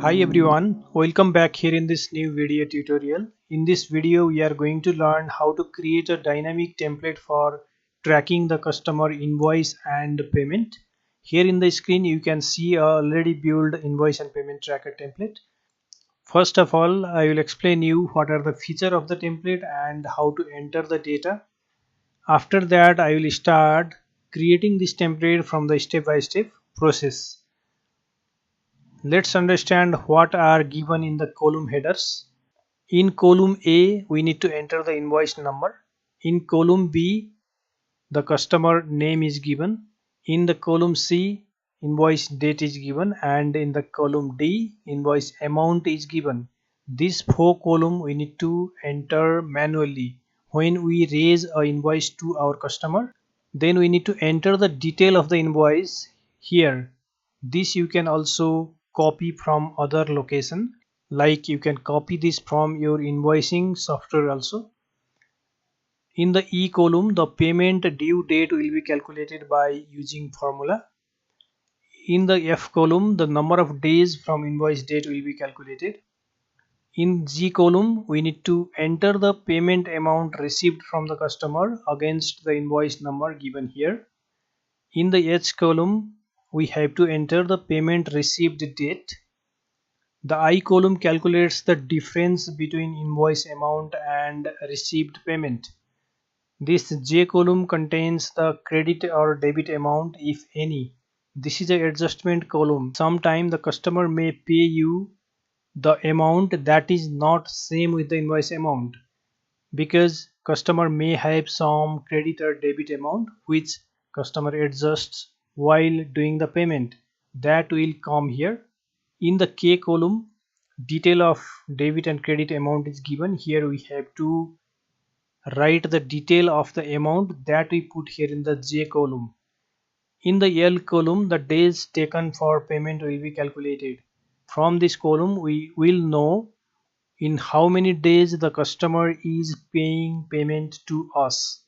Hi everyone, welcome back here in this new video tutorial. In this video we are going to learn how to create a dynamic template for tracking the customer invoice and payment. Here in the screen you can see a already built invoice and payment tracker template. First of all, I will explain you what are the features of the template and how to enter the data. After that I will start creating this template from the step-by-step process. Let's understand what are given in the column headers. In column A, we need to enter the invoice number. In column B, the customer name is given. In the column C, invoice date is given, and in the column D, invoice amount is given. These four columns we need to enter manually. When we raise an invoice to our customer, then we need to enter the detail of the invoice here. This you can also copy from other location, like you can copy this from your invoicing software also. In the E column, the payment due date will be calculated by using formula. In the F column, the number of days from invoice date will be calculated. In G column, we need to enter the payment amount received from the customer against the invoice number given here. In the H column, we have to enter the payment received date. The I column calculates the difference between invoice amount and received payment. This J column contains the credit or debit amount if any. This is an adjustment column. Sometimes the customer may pay you the amount that is not same with the invoice amount, because customer may have some credit or debit amount which customer adjusts while doing the payment. That will come here. In the K column, detail of debit and credit amount is given. Here we have to write the detail of the amount that we put here in the J column. In the L column, the days taken for payment will be calculated. From this column, we will know in how many days the customer is paying payment to us.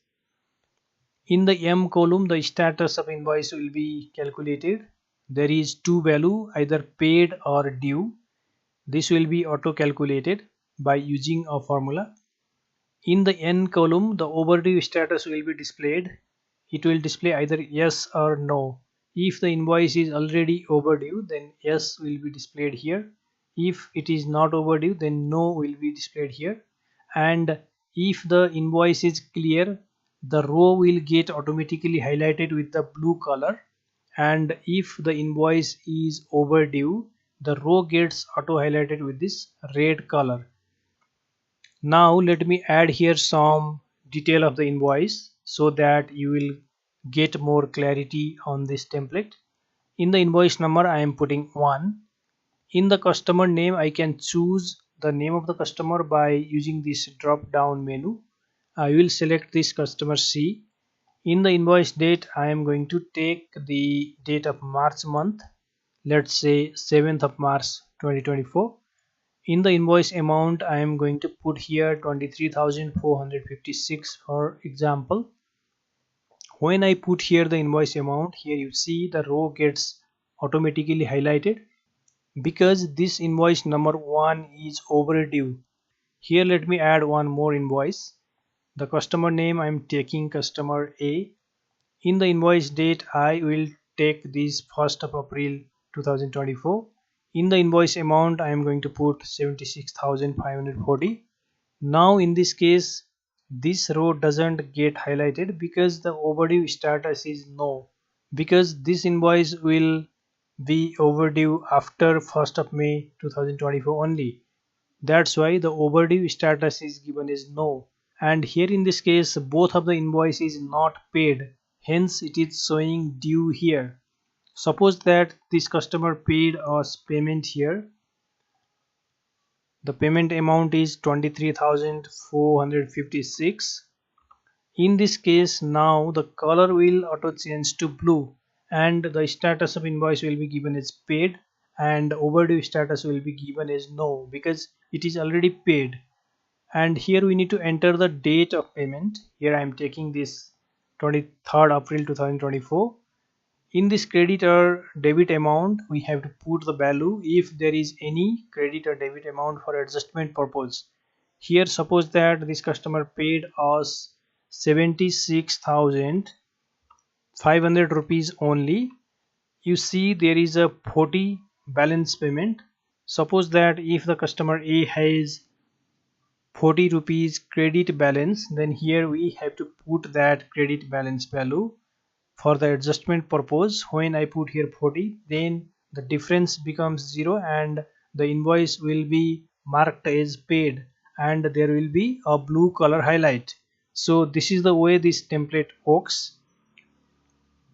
In the M column, the status of invoice will be calculated. There is two value, either paid or due. This will be auto calculated by using a formula. In the N column, the overdue status will be displayed. It will display either yes or no. If the invoice is already overdue, then yes will be displayed here. If it is not overdue, then no will be displayed here. And if the invoice is clear, the row will get automatically highlighted with the blue color. And if the invoice is overdue, the row gets auto highlighted with this red color. Now let me add here some detail of the invoice so that you will get more clarity on this template. In the invoice number I am putting 1. In the customer name I can choose the name of the customer by using this drop down menu. I will select this customer C. In the invoice date I am going to take the date of March month, let's say 7th of March 2024. In the invoice amount I am going to put here 23,456 for example. When I put here the invoice amount, here you see the row gets automatically highlighted because this invoice number 1 is overdue. Here let me add one more invoice. The customer name I am taking customer A. In the invoice date I will take this 1st of April 2024. In the invoice amount I am going to put 76,540. Now in this case this row doesn't get highlighted because the overdue status is no, because this invoice will be overdue after 1st of May 2024 only. That's why the overdue status is given as no, and here in this case both of the invoice is not paid, hence it is showing due here. Suppose that this customer paid us payment here. The payment amount is 23,456. In this case now the color will auto change to blue and the status of invoice will be given as paid and overdue status will be given as no because it is already paid. And here we need to enter the date of payment. Here I am taking this 23rd April 2024. In this credit or debit amount, we have to put the value if there is any credit or debit amount for adjustment purpose. Here suppose that this customer paid us 76,500 rupees only. You see there is a 40 balance payment. Suppose that if the customer A has 40 rupees credit balance, then here we have to put that credit balance value for the adjustment purpose. When I put here 40, then the difference becomes 0 and the invoice will be marked as paid and there will be a blue color highlight. So this is the way this template works.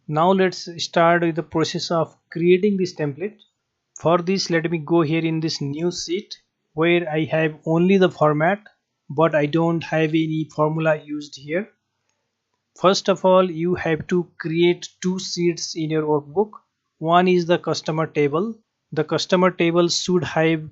Now let's start with the process of creating this template. For this, let me go here in this new sheet where I have only the format but I don't have any formula used here. First of all, you have to create two sheets in your workbook. One is the customer table. The customer table should have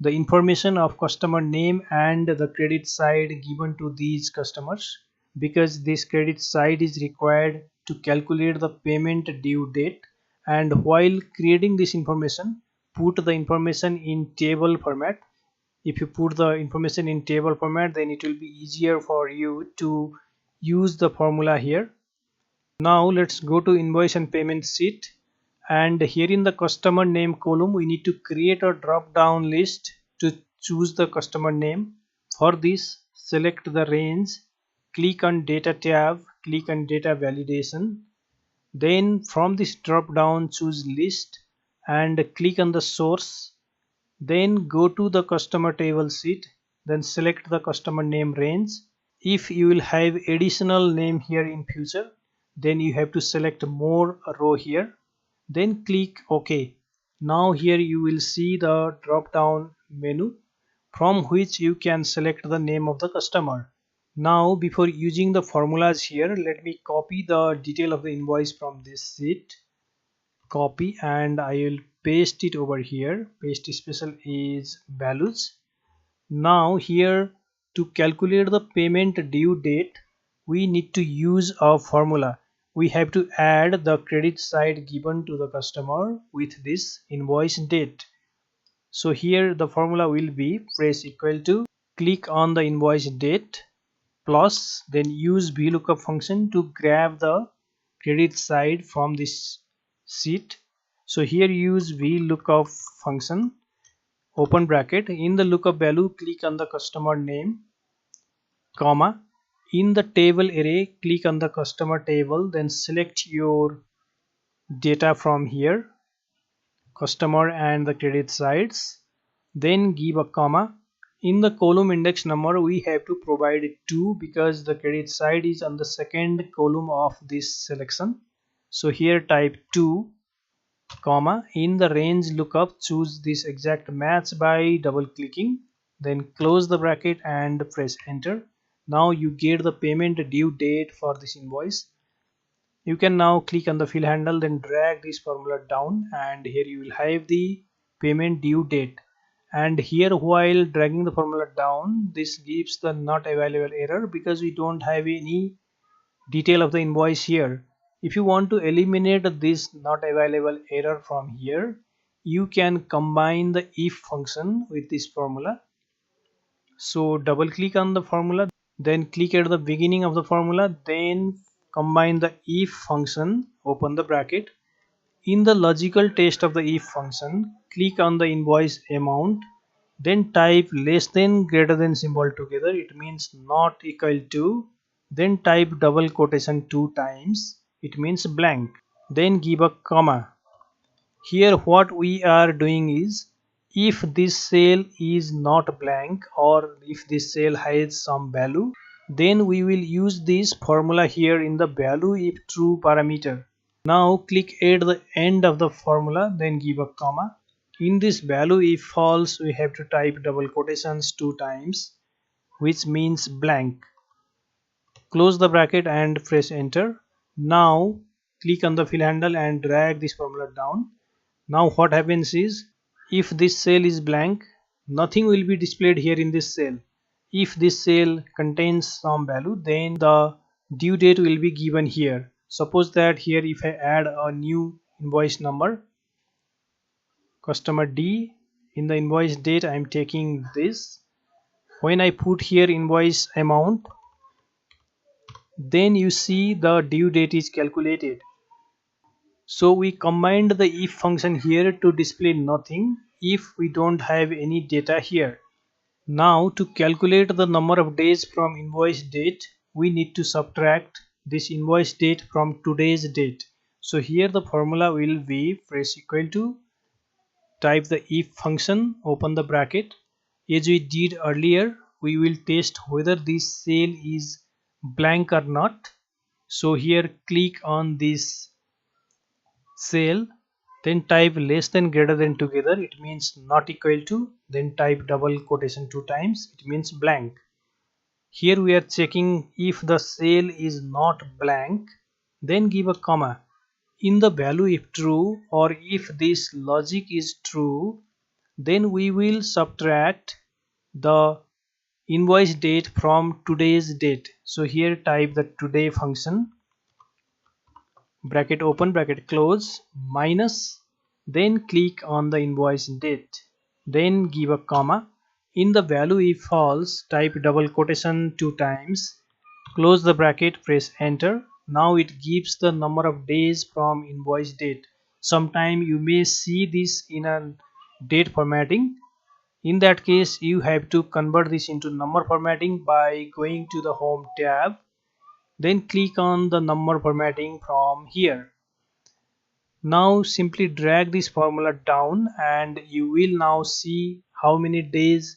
the information of customer name and the credit side given to these customers, because this credit side is required to calculate the payment due date. And while creating this information, put the information in table format. If you put the information in table format, then it will be easier for you to use the formula here. Now let's go to invoice and payment sheet, and here in the customer name column we need to create a drop down list to choose the customer name. For this, select the range, click on data tab, click on data validation, then from this drop down choose list and click on the source. Then go to the customer table sheet, then select the customer name range. If you will have additional name here in future, then you have to select more row here, then click OK. Now here you will see the drop down menu from which you can select the name of the customer. Now before using the formulas here, let me copy the detail of the invoice from this sheet. Copy and I will paste it over here. Paste special is values. Now here, to calculate the payment due date, we need to use a formula. We have to add the credit side given to the customer with this invoice date. So here the formula will be press equal to, click on the invoice date plus, then use VLOOKUP function to grab the credit side from this sheet. So here use VLOOKUP function, open bracket, in the lookup value click on the customer name, comma, in the table array click on the customer table, then select your data from here, customer and the credit sides, then give a comma. In the column index number we have to provide 2 because the credit side is on the second column of this selection. So here type 2, comma, in the range lookup choose this exact match by double clicking, then close the bracket and press enter. Now you get the payment due date for this invoice. You can now click on the fill handle, then drag this formula down and here you will have the payment due date. And here while dragging the formula down, this gives the not available error because we don't have any detail of the invoice here. If you want to eliminate this not available error from here, you can combine the if function with this formula. So double click on the formula, then click at the beginning of the formula, then combine the if function, open the bracket. In the logical test of the if function, click on the invoice amount, then type less than greater than symbol together, it means not equal to, then type double quotation 2 times, it means blank, then give a comma. Here what we are doing is, if this cell is not blank or if this cell has some value, then we will use this formula here in the value if true parameter. Now click at the end of the formula, then give a comma. In this value if false, we have to type double quotations 2 times, which means blank. Close the bracket and press enter. Now click on the fill handle and drag this formula down. Now what happens is, if this cell is blank, nothing will be displayed here in this cell. If this cell contains some value, then the due date will be given here. Suppose that here if I add a new invoice number, customer D, in the invoice date I am taking this. When I put here invoice amount, then you see the due date is calculated. So we combined the if function here to display nothing if we don't have any data here. Now to calculate the number of days from invoice date, we need to subtract this invoice date from today's date. So here the formula will be press equal to, type the if function, open the bracket. As we did earlier, we will test whether this cell is blank or not. So here click on this cell, then type less than greater than together, it means not equal to, then type double quotation 2 times, it means blank. Here we are checking if the cell is not blank, then give a comma. In the value if true, or if this logic is true, then we will subtract the invoice date from today's date. So here type the today function, bracket open bracket close, minus, then click on the invoice date, then give a comma. In the value if false, type double quotation 2 times, close the bracket, press enter. Now it gives the number of days from invoice date. Sometime you may see this in a date formatting. In that case you have to convert this into number formatting by going to the home tab, then click on the number formatting from here. Now simply drag this formula down and you will now see how many days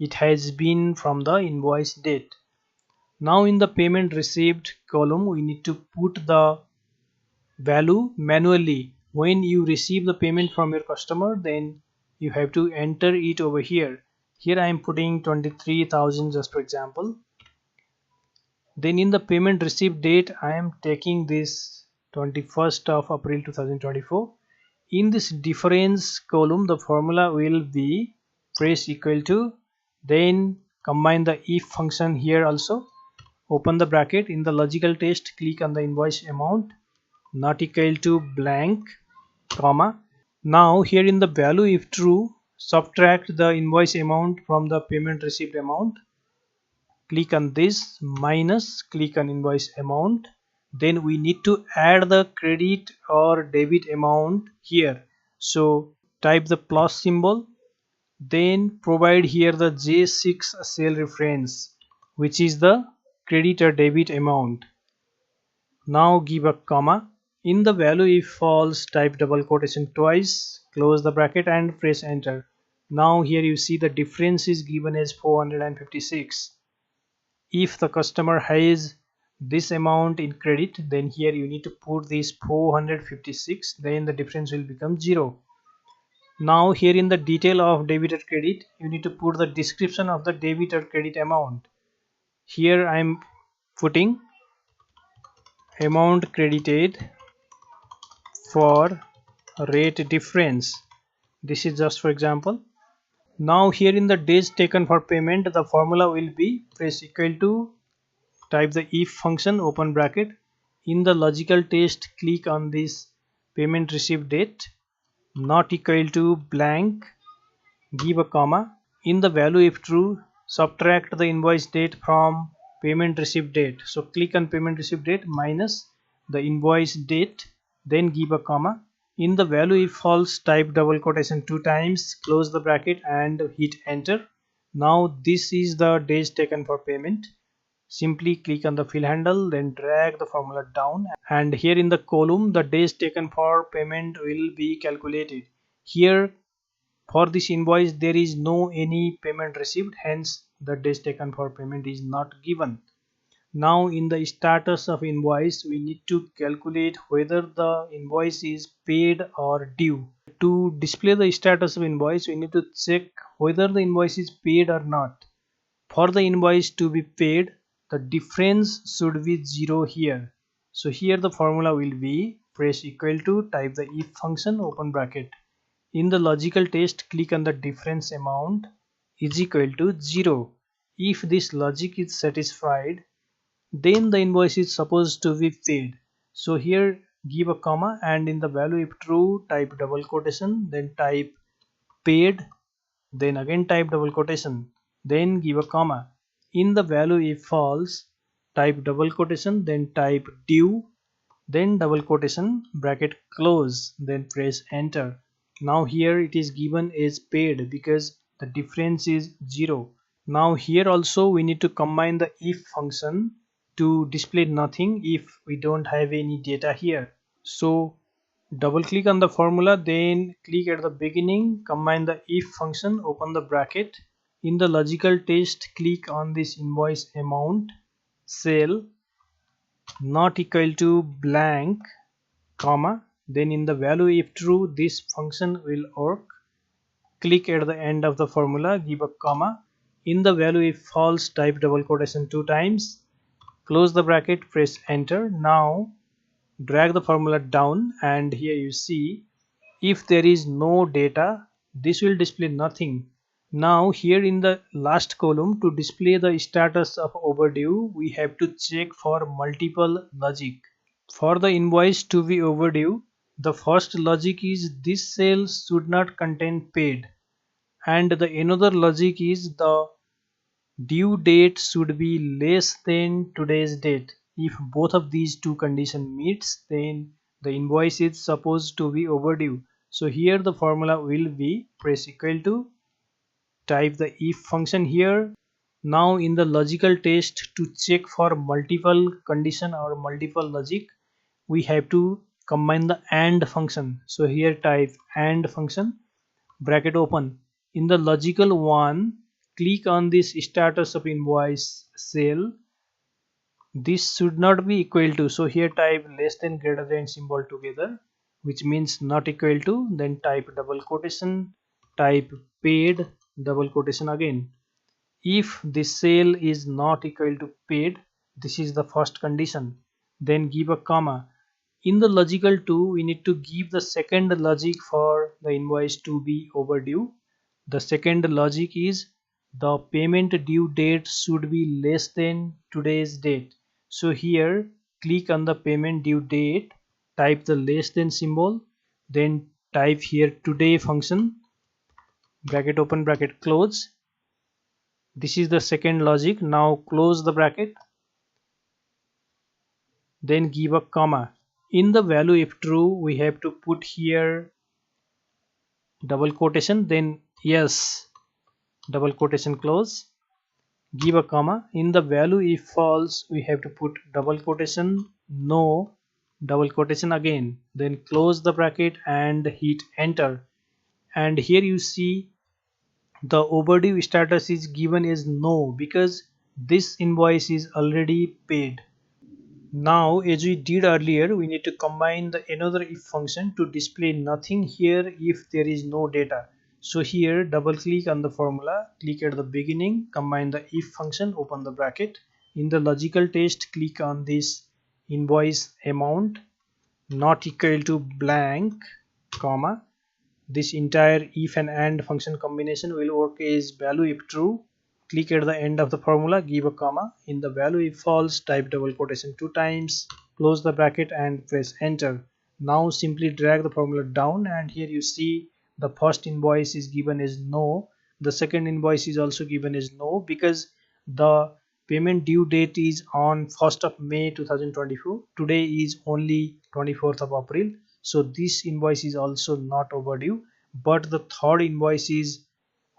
it has been from the invoice date. Now in the payment received column we need to put the value manually. When you receive the payment from your customer, then you have to enter it over here. Here I am putting 23,000 just for example. Then in the payment received date I am taking this 21st of April 2024. In this difference column the formula will be press equal to, then combine the if function here also, open the bracket, in the logical test click on the invoice amount not equal to blank, comma. Now here in the value if true, subtract the invoice amount from the payment received amount, click on this, minus, click on invoice amount, then we need to add the credit or debit amount here. So type the plus symbol, then provide here the J6 cell reference, which is the credit or debit amount. Now give a comma. In the value if false, type double quotation twice, close the bracket and press enter. Now here you see the difference is given as 456. If the customer has this amount in credit, then here you need to put this 456, then the difference will become 0. Now here in the detail of debit or credit, you need to put the description of the debit or credit amount. Here I am putting amount credited for rate difference. This is just for example. Now here in the days taken for payment, the formula will be press equal to, type the if function, open bracket, in the logical test click on this payment received date not equal to blank, give a comma. In the value if true, subtract the invoice date from payment received date. So click on payment received date minus the invoice date, then give a comma. In the value if false, type double quotation 2 times, close the bracket and hit enter. Now this is the days taken for payment. Simply click on the fill handle, then drag the formula down, and here in the column the days taken for payment will be calculated. Here for this invoice there is no any payment received, hence the days taken for payment is not given. Now in the status of invoice we need to calculate whether the invoice is paid or due. To display the status of invoice we need to check whether the invoice is paid or not. For the invoice to be paid, the difference should be 0 here. So here the formula will be press equal to, type the if function, open bracket. In the logical test click on the difference amount is equal to 0. If this logic is satisfied, then the invoice is supposed to be paid. So here give a comma, and in the value if true type double quotation, then type paid, then again type double quotation, then give a comma. In the value if false, type double quotation, then type due, then double quotation, bracket close, then press enter. Now here it is given as paid because the difference is 0. Now here also we need to combine the if function to display nothing if we don't have any data here. So double click on the formula, then click at the beginning, combine the if function, open the bracket. In the logical test, click on this invoice amount cell not equal to blank, comma, then in the value if true, this function will work. Click at the end of the formula, give a comma. In the value if false, type double quotation 2 times, close the bracket, press enter. Now drag the formula down, and here you see if there is no data, this will display nothing. Now here in the last column, to display the status of overdue, we have to check for multiple logic. For the invoice to be overdue, the first logic is this cell should not contain paid, and the another logic is the due date should be less than today's date. If both of these two conditions meets, then the invoice is supposed to be overdue. So here the formula will be press equal to, type the if function here. Now in the logical test, to check for multiple condition or multiple logic, we have to combine the AND function. So here type AND function, bracket open. In the logical one, click on this status of invoice cell. This should not be equal to, so here type less than greater than symbol together, which means not equal to, then type double quotation, type paid, double quotation again. If this cell is not equal to paid, this is the first condition, then give a comma. In the logical 2, we need to give the second logic for the invoice to be overdue. The second logic is the payment due date should be less than today's date. So here click on the payment due date, type the less than symbol, then type here today function, bracket open, bracket close. This is the second logic. Now close the bracket, then give a comma. In the value if true, we have to put here double quotation, then yes, double quotation close, give a comma. In the value if false, we have to put double quotation, no, double quotation again, then close the bracket and hit enter. And here you see the overdue status is given as no because this invoice is already paid. Now as we did earlier, we need to combine the another if function to display nothing here if there is no data. So here double click on the formula, click at the beginning, combine the if function, open the bracket. In the logical test, click on this invoice amount not equal to blank, comma. This entire if and AND function combination will work as value if true. Click at the end of the formula, give a comma. In the value if false, type double quotation 2 times, close the bracket and press enter. Now simply drag the formula down, and here you see the first invoice is given as no. The second invoice is also given as no because the payment due date is on 1st of May 2024. Today is only 24th of April. So this invoice is also not overdue, but the third invoice is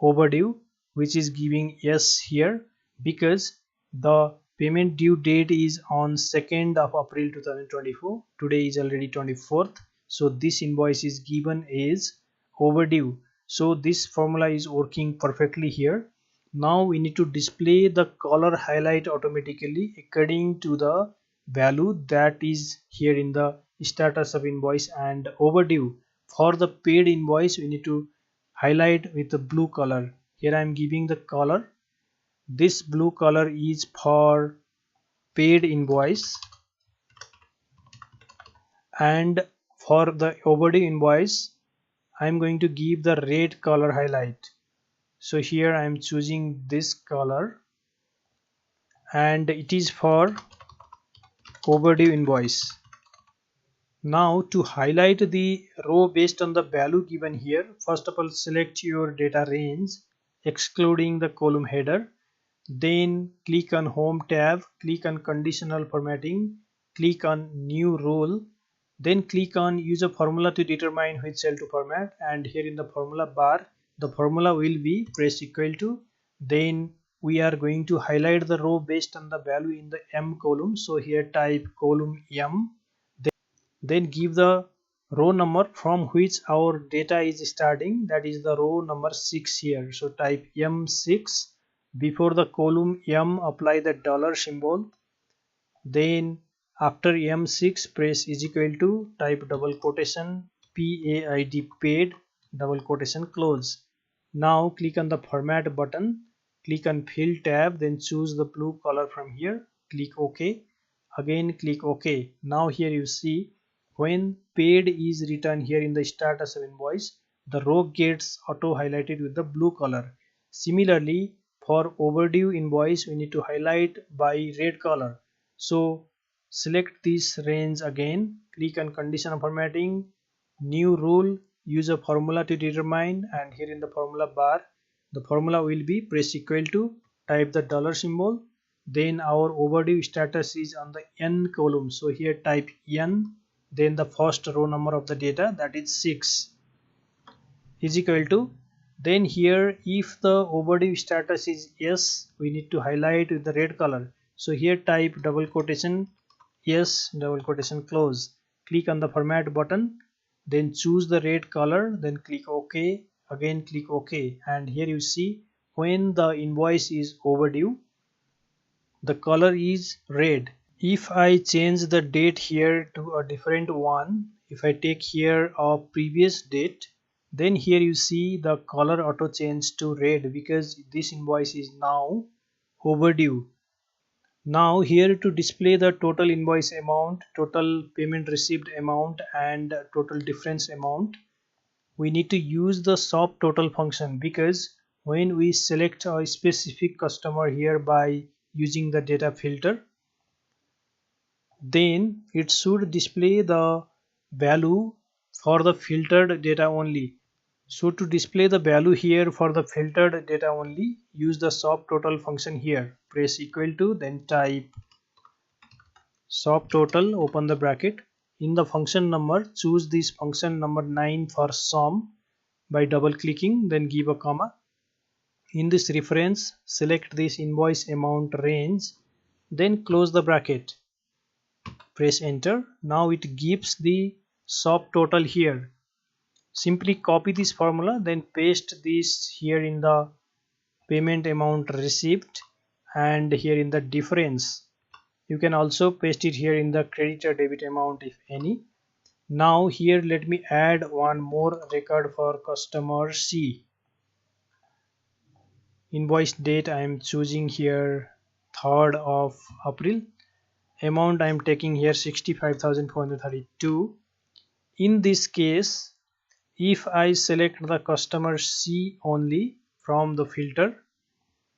overdue, which is giving yes here because the payment due date is on 2nd of April 2024. Today is already 24th. So this invoice is given as overdue. So this formula is working perfectly here. Now we need to display the color highlight automatically according to the value that is here in the status of invoice and overdue. For the paid invoice, we need to highlight with the blue color. Here I am giving the color. This blue color is for paid invoice, and for the overdue invoice I am going to give the red color highlight. So here I am choosing this color, and it is for overdue invoice. Now to highlight the row based on the value given here, first of all select your data range excluding the column header. Then click on Home tab, click on Conditional Formatting, click on New Rule, then click on Use a formula to determine which cell to format, and here in the formula bar the formula will be press equal to. Then we are going to highlight the row based on the value in the M column, so here type column M, then give the row number from which our data is starting, that is the row number 6 here, so type M6. Before the column M apply the dollar symbol, then after M6 press is equal to, type double quotation PAID, paid, double quotation close. Now click on the format button, click on fill tab, then choose the blue color from here, click OK, again click OK. Now here you see when paid is written here in the status of invoice, the row gets auto highlighted with the blue color. Similarly, for overdue invoice we need to highlight by red color. So select this range again, click on conditional formatting, new rule, use a formula to determine, and here in the formula bar the formula will be press equal to, type the dollar symbol, then our overdue status is on the N column, so here type N, then the first row number of the data, that is 6, is equal to, then here if the overdue status is yes, we need to highlight with the red color, so here type double quotation yes, double quotation close, click on the format button, then choose the red color, then click OK, again click OK, and here you see when the invoice is overdue the color is red. If I change the date here to a different one, if I take here a previous date, then here you see the color auto change to red because this invoice is now overdue. Now here to display the total invoice amount, total payment received amount, and total difference amount, we need to use the subtotal function, because when we select a specific customer here by using the data filter, then it should display the value for the filtered data only. So to display the value here for the filtered data only, use the subtotal function here, press equal to, then type subtotal, open the bracket, in the function number choose this function number 9 for sum by double clicking, then give a comma. In this reference select this invoice amount range, then close the bracket, press enter. Now it gives the subtotal here. Simply copy this formula, then paste this here in the payment amount received and here in the difference. You can also paste it here in the credit or debit amount if any. Now here let me add one more record for customer C. Invoice date I am choosing here 3rd of April. Amount I am taking here 65,432. In this case, if I select the customer C only from the filter,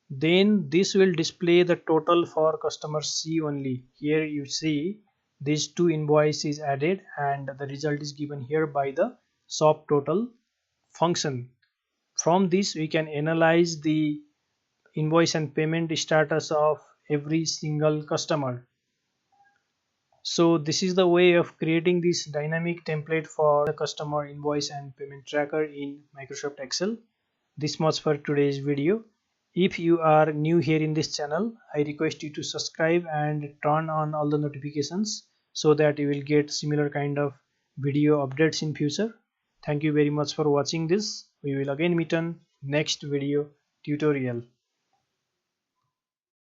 then this will display the total for customer C only. Here you see these two invoices added and the result is given here by the subtotal function. From this we can analyze the invoice and payment status of every single customer. So this is the way of creating this dynamic template for the customer invoice and payment tracker in Microsoft Excel. This much for today's video. If you are new here in this channel, I request you to subscribe and turn on all the notifications so that you will get similar kind of video updates in future. Thank you very much for watching this. We will again meet on next video tutorial.